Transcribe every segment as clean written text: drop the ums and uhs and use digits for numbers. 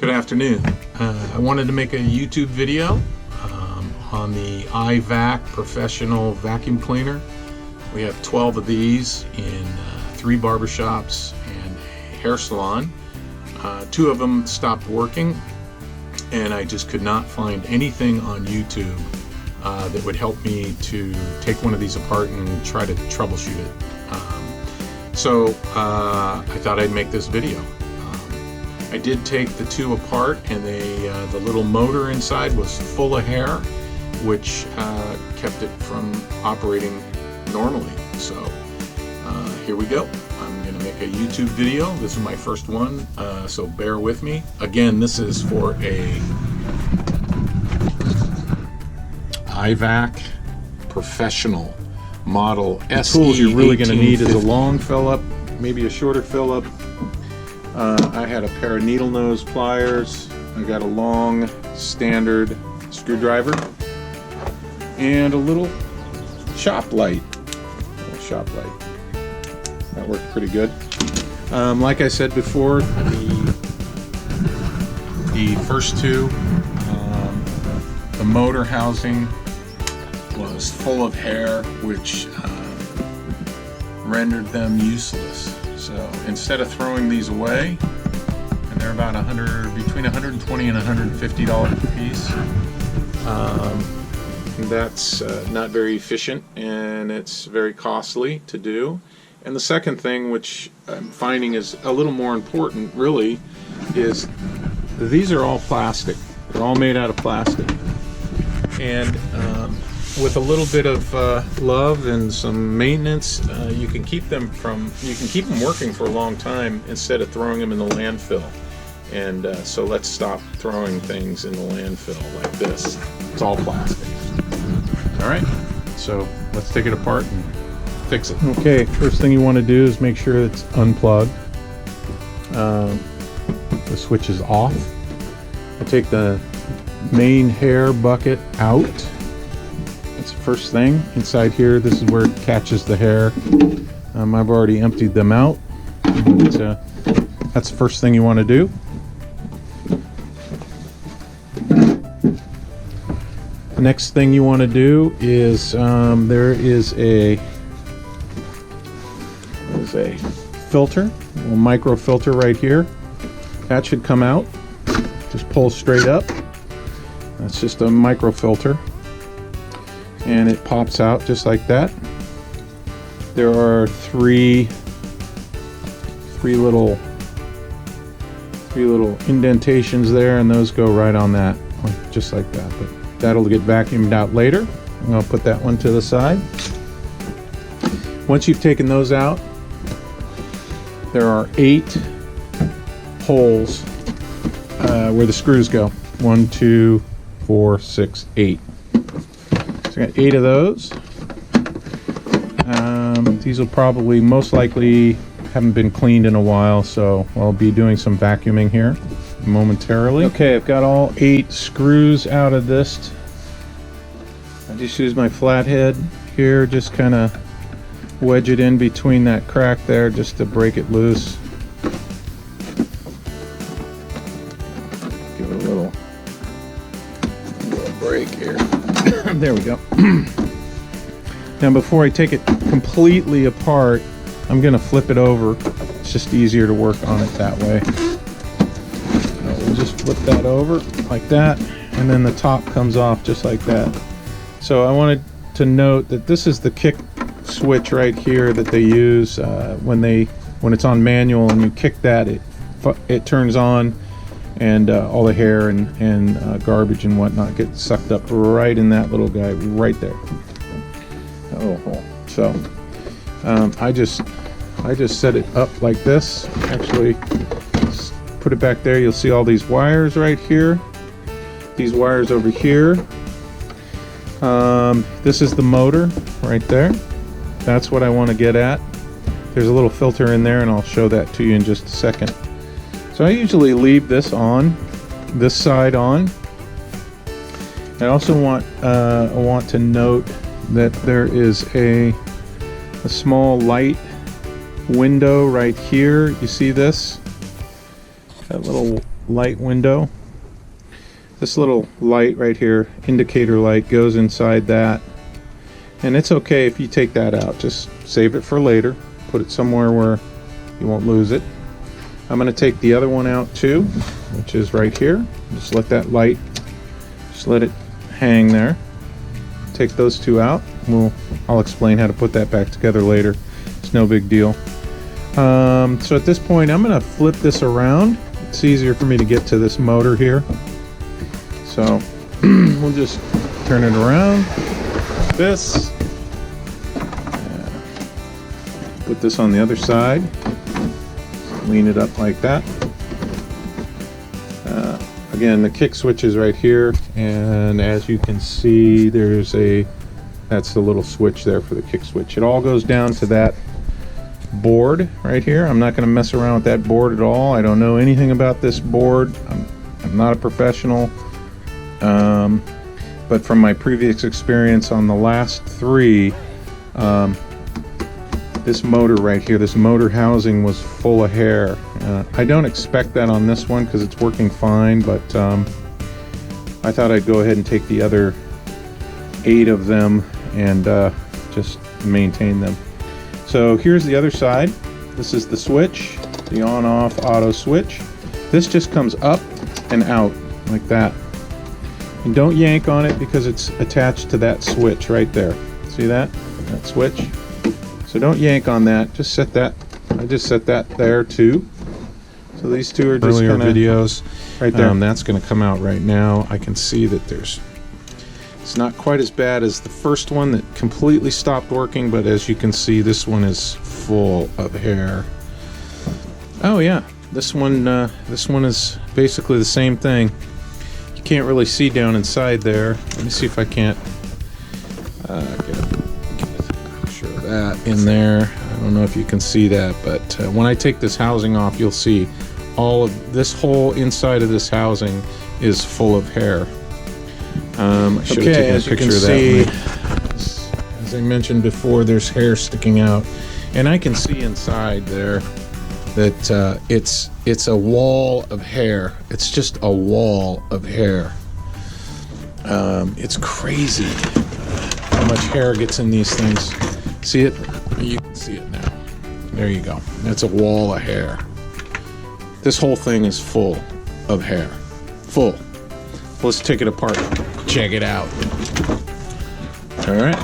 Good afternoon. I wanted to make a YouTube video on the EyeVac professional vacuum cleaner. We have 12 of these in 3 barbershops and a hair salon. 2 of them stopped working, and I just could not find anything on YouTube that would help me to take one of these apart and try to troubleshoot it. So I thought I'd make this video. I did take the 2 apart, and the little motor inside was full of hair, which kept it from operating normally. So here we go. I'm going to make a YouTube video. This is my first one, so bear with me. Again, this is for a EyeVac professional model SE. Tools you're really going to need is a long fill up, maybe a shorter fill up. I had a pair of needle nose pliers. I got a long standard screwdriver and a little shop light. That worked pretty good. Like I said before, the first 2, the motor housing was full of hair, which rendered them useless. So instead of throwing these away, and they're about between $120 and $150 a piece, that's not very efficient, and it's very costly to do. And the second thing, which I'm finding is a little more important, really, is these are all plastic. They're all made out of plastic, and with a little bit of love and some maintenance, you can keep them working for a long time instead of throwing them in the landfill. And so let's stop throwing things in the landfill like this. It's all plastic. All right, so let's take it apart and fix it. Okay, first thing you want to do is make sure it's unplugged. The switch is off. I take the main hair bucket out. That's the first thing. Inside here, this is where it catches the hair. I've already emptied them out. But, that's the first thing you want to do. The next thing you want to do is there is a filter, a little micro filter right here. That should come out. Just pull straight up. That's just a micro filter, and it pops out just like that. There are three little indentations there, and those go right on that, just like that. But that'll get vacuumed out later. I'll put that one to the side. Once you've taken those out, there are 8 holes where the screws go. 1, 2, 4, 6, 8. So I got 8 of those. These will probably, most likely, haven't been cleaned in a while, so I'll be doing some vacuuming here momentarily. Okay, I've got all 8 screws out of this. I just use my flathead here, just kind of wedge it in between that crack there just to break it loose. Give it a little break here. There we go. Now before I take it completely apart, I'm going to flip it over. It's just easier to work on it that way. We'll just flip that over like that, and then the top comes off just like that. So I wanted to note that this is the kick switch right here that they use when it's on manual, and you kick that, it turns on, and all the hair and garbage and whatnot gets sucked up right in that little guy right there. So I just set it up like this. Actually, put it back there. You'll see all these wires right here, these wires over here. This is the motor right there. That's what I want to get at. There's a little filter in there, and I'll show that to you in just a second. So I usually leave this on, this side on. I also want to note that there is a small light window right here. You see this? That little light window. This little light right here, indicator light, goes inside that. And it's okay if you take that out. Just save it for later. Put it somewhere where you won't lose it. I'm going to take the other one out too, which is right here. Just let that light, just let it hang there. Take those two out. I'll explain how to put that back together later. It's no big deal. So at this point, I'm going to flip this around. It's easier for me to get to this motor here. So we'll just turn it around like this. Put this on the other side. Lean it up like that. Again, the kick switch is right here, and as you can see, that's the little switch there for the kick switch. It all goes down to that board right here. I'm not going to mess around with that board at all. I don't know anything about this board. I'm not a professional, but from my previous experience on the last three, this motor right here, this motor housing was full of hair. I don't expect that on this one because it's working fine, but I thought I'd go ahead and take the other 8 of them and just maintain them. So here's the other side. This is the switch, the on-off auto switch. This just comes up and out like that. And don't yank on it because it's attached to that switch right there. See that? That switch? So don't yank on that. Just set that. I just set that there too. So these two are just Earlier videos right there. That's going to come out right now. I can see that it's not quite as bad as the first one that completely stopped working, but as you can see, this one is full of hair. Oh yeah, this one is basically the same thing. You can't really see down inside there. Let me see if I can't get that in there. I don't know if you can see that, but when I take this housing off, you'll see all of this whole inside of this housing is full of hair. I should have taken a picture of that. As I mentioned before, there's hair sticking out, and I can see inside there that it's a wall of hair. It's just a wall of hair. It's crazy how much hair gets in these things. See it? You can see it now. There you go. That's a wall of hair. This whole thing is full of hair. Full. Let's take it apart. Check it out. All right.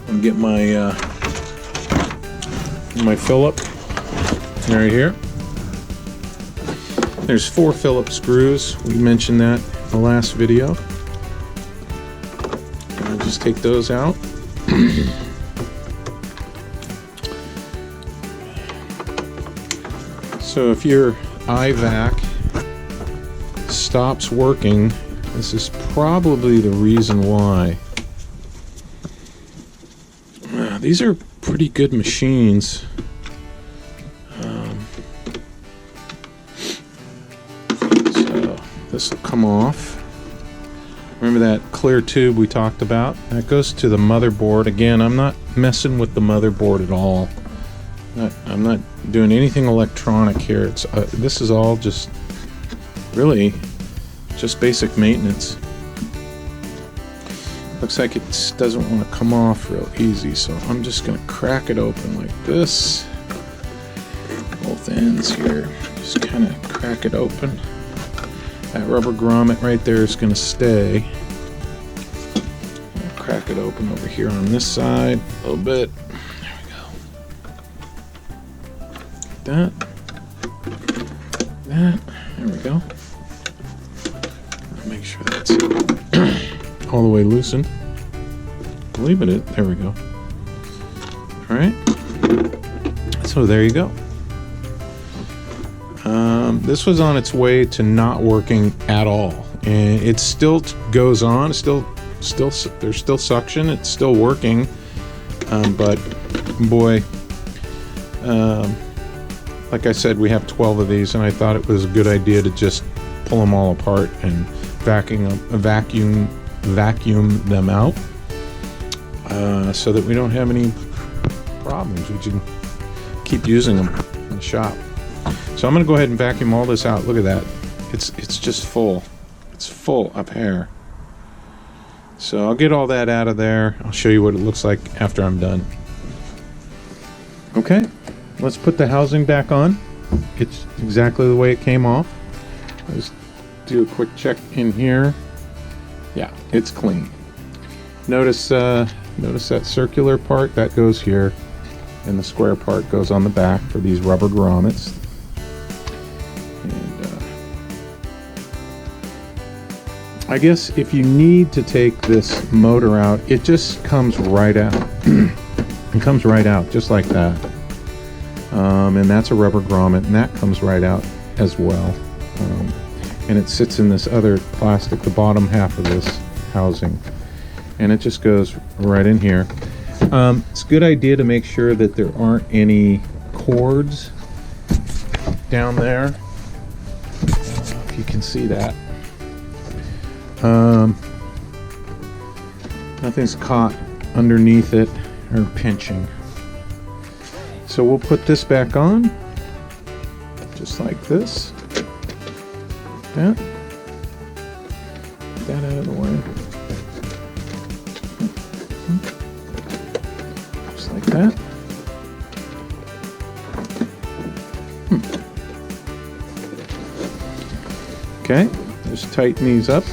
I'll get my Phillip right here. There's 4 Phillip screws. We mentioned that in the last video. I'll just take those out. So if your EyeVac stops working, this is probably the reason why. These are pretty good machines. So this will come off. Remember that clear tube we talked about? That goes to the motherboard. Again, I'm not messing with the motherboard at all. I'm not doing anything electronic here. This is all just really just basic maintenance. Looks like it doesn't want to come off real easy, so I'm just going to crack it open like this. Both ends here. Just kind of crack it open. That rubber grommet right there is going to stay. I'll crack it open over here on this side a little bit. There we go. That. There we go. Make sure that's all the way loosened. Believe it. There we go. All right. So there you go. This was on its way to not working at all, and it still goes on. There's still suction. It's still working, but boy, like I said, we have 12 of these, and I thought it was a good idea to just pull them all apart and vacuum them out, so that we don't have any problems. We can keep using them in the shop. So I'm going to go ahead and vacuum all this out. Look at that. It's just full. It's full of hair. So I'll get all that out of there. I'll show you what it looks like after I'm done. Okay, let's put the housing back on. It's exactly the way it came off. Let's do a quick check in here. Yeah, it's clean. Notice that circular part that goes here, and the square part goes on the back for these rubber grommets. And I guess if you need to take this motor out, it just comes right out. It comes right out just like that. And that's a rubber grommet, and that comes right out as well. And it sits in this other plastic, the bottom half of this housing, and it just goes right in here. It's a good idea to make sure that there aren't any cords down there, if you can see that. Nothing's caught underneath it or pinching. So we'll put this back on just like this. Like that. Get that out of the way. Just like that. Okay, just tighten these up.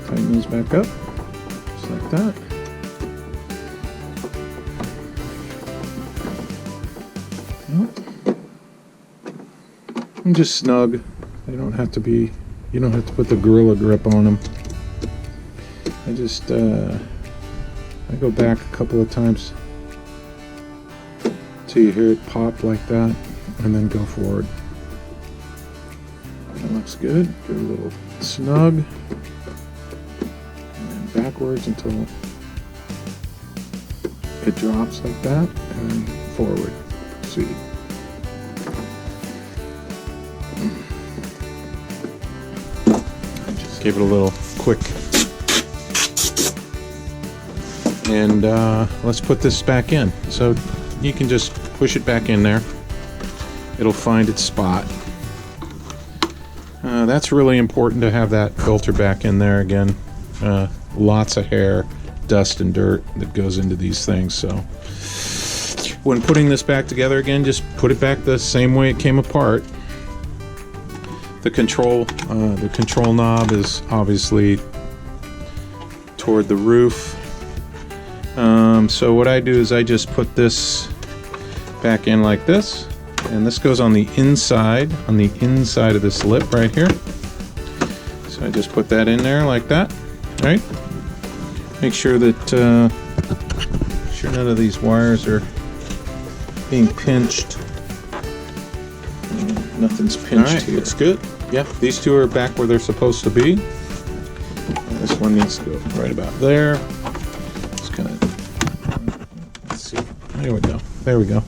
Tighten these back up. Just like that. And just snug. They don't have to be, you don't have to put the gorilla grip on them. I just I go back a couple of times till you hear it pop like that, and then go forward. That looks good. Get a little snug, and then backwards until it drops like that, and then forward. Proceed. Just give it a little quick. And let's put this back in. So you can just push it back in there. It'll find its spot. That's really important to have that filter back in there again. Lots of hair, dust, and dirt that goes into these things. So when putting this back together again, just put it back the same way it came apart. The control knob is obviously toward the roof. So what I do is I just put this back in like this, and this goes on the inside of this lip right here. So I just put that in there like that, right? Make sure that none of these wires are being pinched. Nothing's pinched here. It's good. Yeah, these two are back where they're supposed to be. This one needs to go right about there. Just kind of, let's see. There we go. There we go.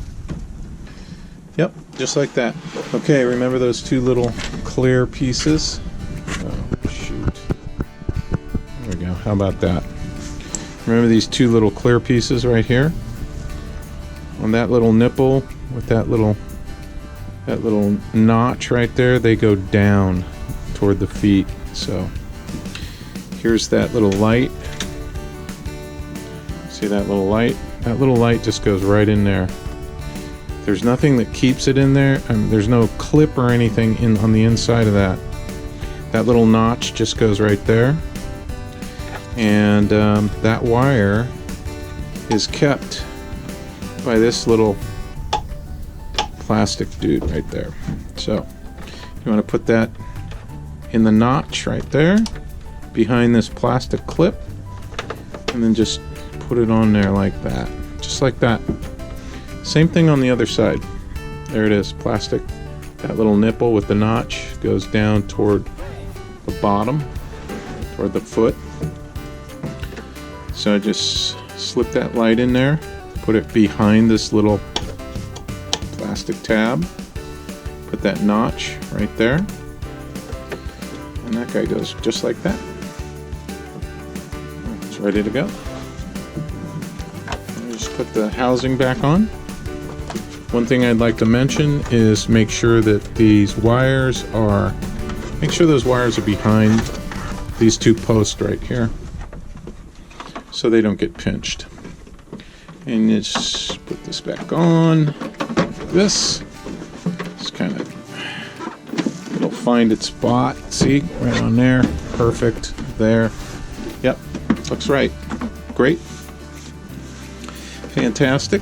Yep, just like that. Okay, remember those two little clear pieces? Oh, shoot. There we go. How about that? Remember these two little clear pieces right here? On that little nipple with that little notch right there, they go down toward the feet. So here's that little light. See that little light? That little light just goes right in there. There's nothing that keeps it in there. There's no clip or anything on the inside of that. That little notch just goes right there. And that wire is kept by this little plastic dude right there. So you want to put that in the notch right there behind this plastic clip, and then just put it on there like that, just like that. Same thing on the other side. There it is, plastic. That little nipple with the notch goes down toward the bottom, toward the foot. So I just slip that light in there, put it behind this little plastic tab, put that notch right there, and that guy goes just like that. It's ready to go. Just put the housing back on. One thing I'd like to mention is make sure that these wires are, make sure those wires are behind these two posts right here so they don't get pinched. And just put this back on. This is kind of, it'll find its spot. See, right on there. Perfect. There. Yep. Looks right. Great. Fantastic.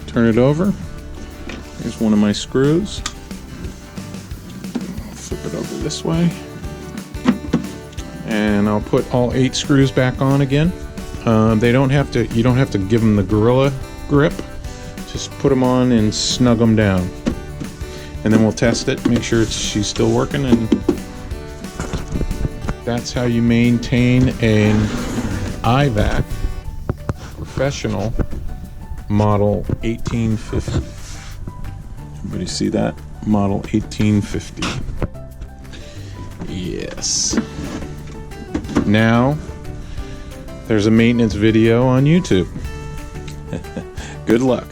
Turn it over. Here's one of my screws. Flip it over this way. And I'll put all 8 screws back on again. They don't have to, you don't have to give them the gorilla grip. Just put them on and snug them down. And then we'll test it, make sure she's still working, and that's how you maintain an EyeVac Professional Model 1850. Everybody see that? Model 1850. Yes. Now, there's a maintenance video on YouTube. Good luck.